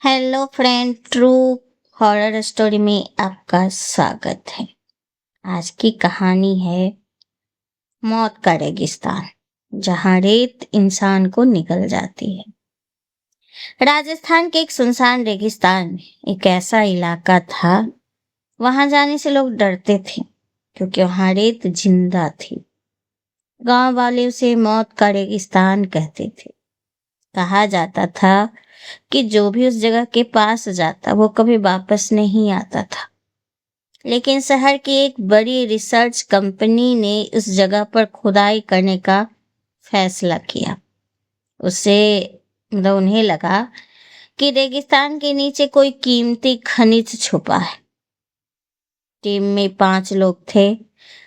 Hello friend, true horror story में आपका स्वागत है। आज की कहानी है मौत का रेगिस्तान, जहां रेत इंसान को निगल जाती है। राजस्थान के एक सुनसान रेगिस्तान में एक ऐसा इलाका था, वहां जाने से लोग डरते थे क्योंकि वहां रेत जिंदा थी। गांव वाले उसे मौत का रेगिस्तान कहते थे। कहा जाता था कि जो भी उस जगह के पास जाता वो कभी वापस नहीं आता था। लेकिन शहर की एक बड़ी रिसर्च कंपनी ने उस जगह पर खुदाई करने का फैसला किया। उसे उन्हें लगा कि रेगिस्तान के नीचे कोई कीमती खनिज छुपा है। टीम में 5 लोग थे: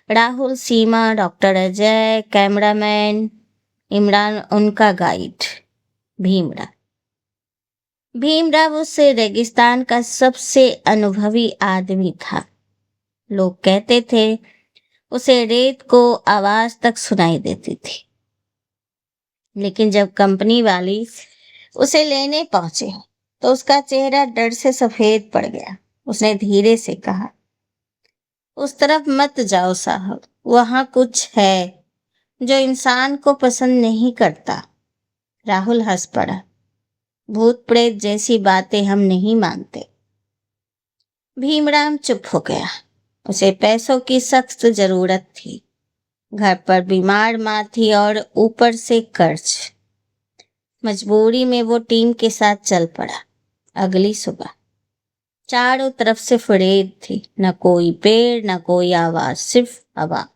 राहुल, सीमा, डॉक्टर अजय, कैमरामैन इमरान, उनका गाइड भीमराव। भीमराव उस रेगिस्तान का सबसे अनुभवी आदमी था। लोग कहते थे उसे रेत को आवाज तक सुनाई देती थी। लेकिन जब कंपनी वाली उसे लेने पहुंचे तो उसका चेहरा डर से सफेद पड़ गया। उसने धीरे से कहा, उस तरफ मत जाओ साहब, वहां कुछ है जो इंसान को पसंद नहीं करता। राहुल हंस पड़ा, भूत प्रेत जैसी बातें हम नहीं मानते। भीमराव चुप हो गया। उसे पैसों की सख्त जरूरत थी। घर पर बीमार माँ थी और ऊपर से कर्ज। मजबूरी में वो टीम के साथ चल पड़ा। अगली सुबह चारों तरफ से रेत थी, न कोई पेड़, न कोई आवाज, सिर्फ हवा।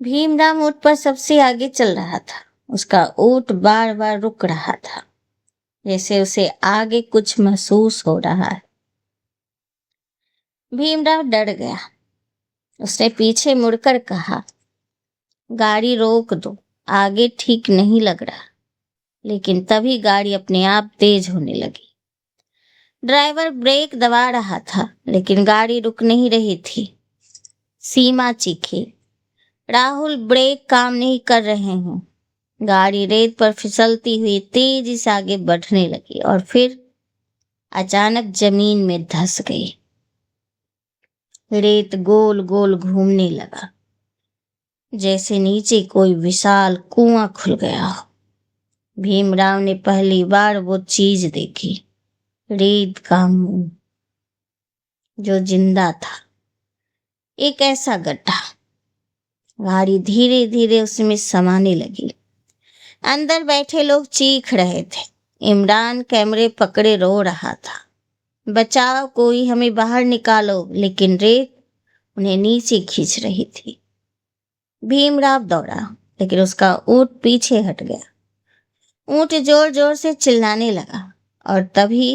भीमराव ऊंट पर सबसे आगे चल रहा था। उसका ऊंट बार बार रुक रहा था, जैसे उसे आगे कुछ महसूस हो रहा है। भीमराव डर गया। उसने पीछे मुड़कर कहा, गाड़ी रोक दो, आगे ठीक नहीं लग रहा। लेकिन तभी गाड़ी अपने आप तेज होने लगी। ड्राइवर ब्रेक दबा रहा था, लेकिन गाड़ी रुक नहीं रही थी। सीमा चीखी, राहुल, ब्रेक काम नहीं कर रहे हैं। गाड़ी रेत पर फिसलती हुई तेजी से आगे बढ़ने लगी और फिर अचानक जमीन में धंस गई। रेत गोल गोल घूमने लगा, जैसे नीचे कोई विशाल कुआं खुल गया हो। भीमराव ने पहली बार वो चीज देखी, रेत का मुंह जो जिंदा था। एक ऐसा गड्ढा। गाड़ी धीरे धीरे उसमें समाने लगी। अंदर बैठे लोग चीख रहे थे। इमरान कैमरे पकड़े रो रहा था, बचाओ कोई, हमें बाहर निकालो। लेकिन रेत उन्हें नीचे खींच रही थी। भीमराव दौड़ा, लेकिन उसका ऊंट पीछे हट गया। ऊंट जोर जोर से चिल्लाने लगा और तभी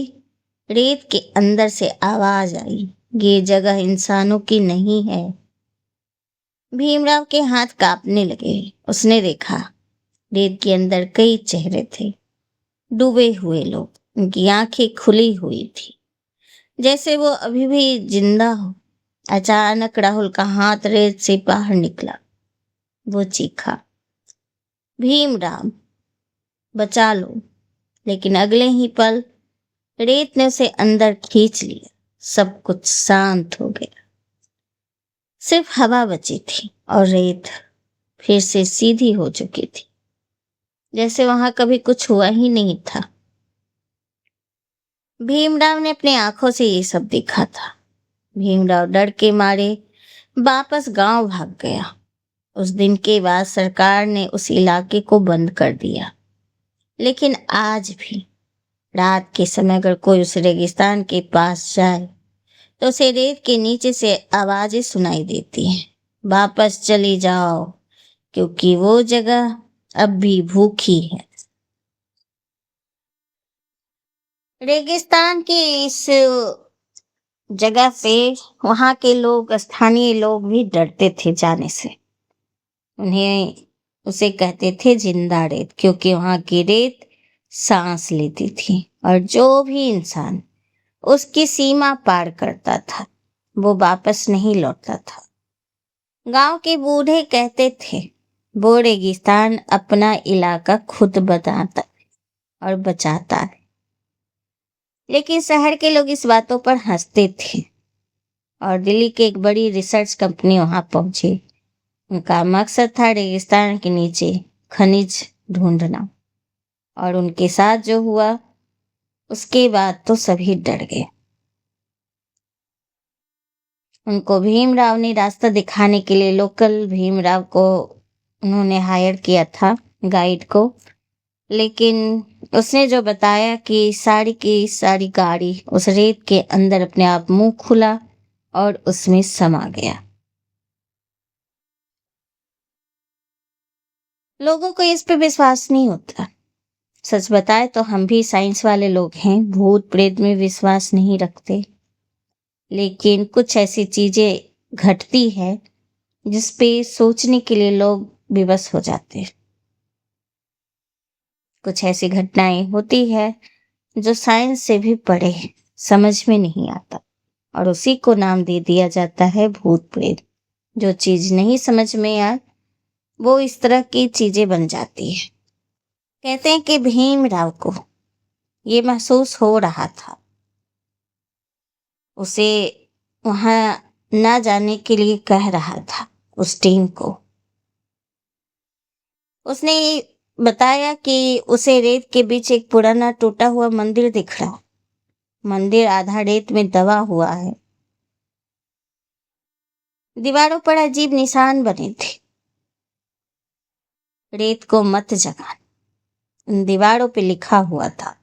रेत के अंदर से आवाज आई, ये जगह इंसानों की नहीं है। भीमराव के हाथ कांपने लगे। उसने देखा, रेत के अंदर कई चेहरे थे, डूबे हुए लोग। उनकी आंखें खुली हुई थी, जैसे वो अभी भी जिंदा हो। अचानक राहुल का हाथ रेत से बाहर निकला। वो चीखा, भीमराव, बचा लो। लेकिन अगले ही पल रेत ने उसे अंदर खींच लिया। सब कुछ शांत हो गया। सिर्फ हवा बची थी और रेत फिर से सीधी हो चुकी थी, जैसे वहां कभी कुछ हुआ ही नहीं था। भीमराव ने अपनी आंखों से ये सब देखा था। भीमराव डर के मारे वापस गांव भाग गया। उस दिन के बाद सरकार ने उस इलाके को बंद कर दिया। लेकिन आज भी रात के समय अगर कोई उस रेगिस्तान के पास जाए तो उसे रेत के नीचे से आवाजें सुनाई देती हैं, वापस चली जाओ, क्योंकि वो जगह अब भी भूखी है। रेगिस्तान के इस जगह से वहां के लोग, स्थानीय लोग भी डरते थे जाने से। उन्हें उसे कहते थे जिंदा रेत, क्योंकि वहां की रेत सांस लेती थी और जो भी इंसान उसकी सीमा पार करता था वो वापस नहीं लौटता था। गांव के बूढ़े कहते थे, वो रेगिस्तान अपना इलाका खुद बताता और बचाता है। लेकिन शहर के लोग इस बातों पर हंसते थे और दिल्ली की एक बड़ी रिसर्च कंपनी वहां पहुंची। उनका मकसद था रेगिस्तान के नीचे खनिज ढूंढना। और उनके साथ जो हुआ उसके बाद तो सभी डर गए। उनको भीमराव ने रास्ता दिखाने के लिए लोकल भीमराव को उन्होंने हायर किया था, गाइड को। लेकिन उसने जो बताया कि सारी की सारी गाड़ी उस रेत के अंदर अपने आप मुंह खुला और उसमें समा गया। लोगों को इस पे विश्वास नहीं होता। सच बताए तो हम भी साइंस वाले लोग हैं, भूत प्रेत में विश्वास नहीं रखते। लेकिन कुछ ऐसी चीजें घटती है जिस पे सोचने के लिए लोग विवश हो जाते हैं। कुछ ऐसी घटनाएं होती है जो साइंस से भी परे समझ में नहीं आता और उसी को नाम दे दिया जाता है भूत प्रेत। जो चीज नहीं समझ में आए वो इस तरह की चीजें बन जाती है। कहते हैं कि भीमराव को ये महसूस हो रहा था, उसे वहां ना जाने के लिए कह रहा था उस टीम को। उसने बताया कि उसे रेत के बीच एक पुराना टूटा हुआ मंदिर दिख रहा। मंदिर आधा रेत में दबा हुआ है। दीवारों पर अजीब निशान बने थे। रेत को मत जगा, उन दीवारों पे लिखा हुआ था।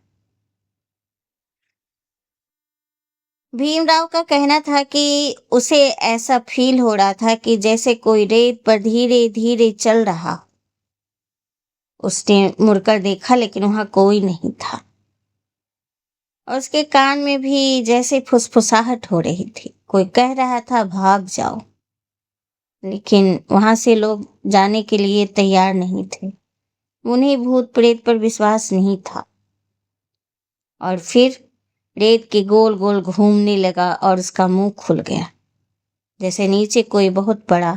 भीमराव का कहना था कि उसे ऐसा फील हो रहा था कि जैसे कोई रेत पर धीरे धीरे चल रहा। उसने मुड़कर देखा लेकिन वहां कोई नहीं था और उसके कान में भी जैसे फुसफुसाहट हो रही थी। कोई कह रहा था भाग जाओ, लेकिन वहां से लोग जाने के लिए तैयार नहीं थे। उन्हें भूत प्रेत पर विश्वास नहीं था। और फिर रेत के गोल गोल घूमने लगा और उसका मुंह खुल गया, जैसे नीचे कोई बहुत बड़ा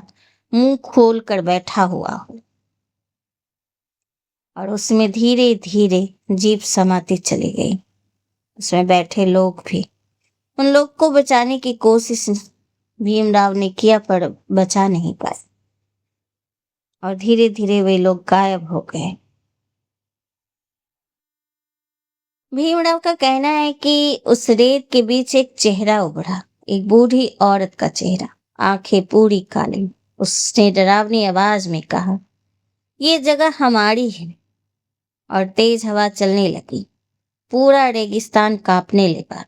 मुंह खोल कर बैठा हुआ हो। और उसमें धीरे धीरे जीप समाती चली गई। उसमें बैठे लोग भी। उन लोग को बचाने की कोशिश भीमराव ने किया पर बचा नहीं पाए और धीरे धीरे वे लोग गायब हो गए। भीमराव का कहना है कि उस रेत के बीच एक चेहरा उभरा, एक बूढ़ी औरत का चेहरा, आंखें पूरी काली। उसने डरावनी आवाज में कहा, ये जगह हमारी है। और तेज हवा चलने लगी। पूरा रेगिस्तान कांपने लगा।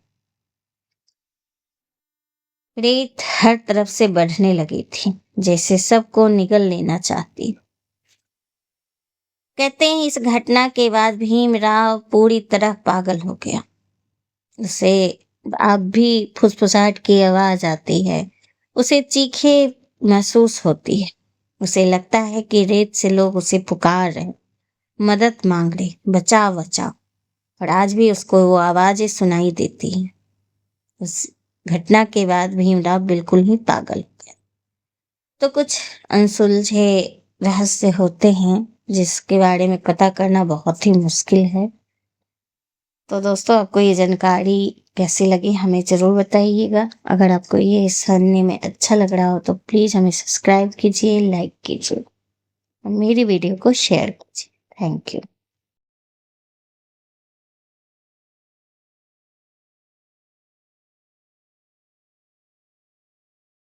रेत हर तरफ से बढ़ने लगी थी, जैसे सबको निगल लेना चाहती। कहते हैं इस घटना के बाद भीमराव पूरी तरह पागल हो गया। उसे अब भी फुसफुसाहट की आवाज आती है, उसे चीखे महसूस होती है। उसे लगता है कि रेत से लोग उसे पुकार रहे, मदद मांग रहे, बचाओ बचाओ। और आज भी उसको वो आवाजें सुनाई देती हैं। उस घटना के बाद भीमराव बिल्कुल ही पागल हो गया। तो कुछ अनसुलझे रहस्य होते हैं जिसके बारे में पता करना बहुत ही मुश्किल है। तो दोस्तों, आपको ये जानकारी कैसी लगी हमें ज़रूर बताइएगा। अगर आपको ये सुनने में अच्छा लग रहा हो तो प्लीज़ हमें सब्सक्राइब कीजिए, लाइक कीजिए और मेरी वीडियो को शेयर कीजिए। Thank you.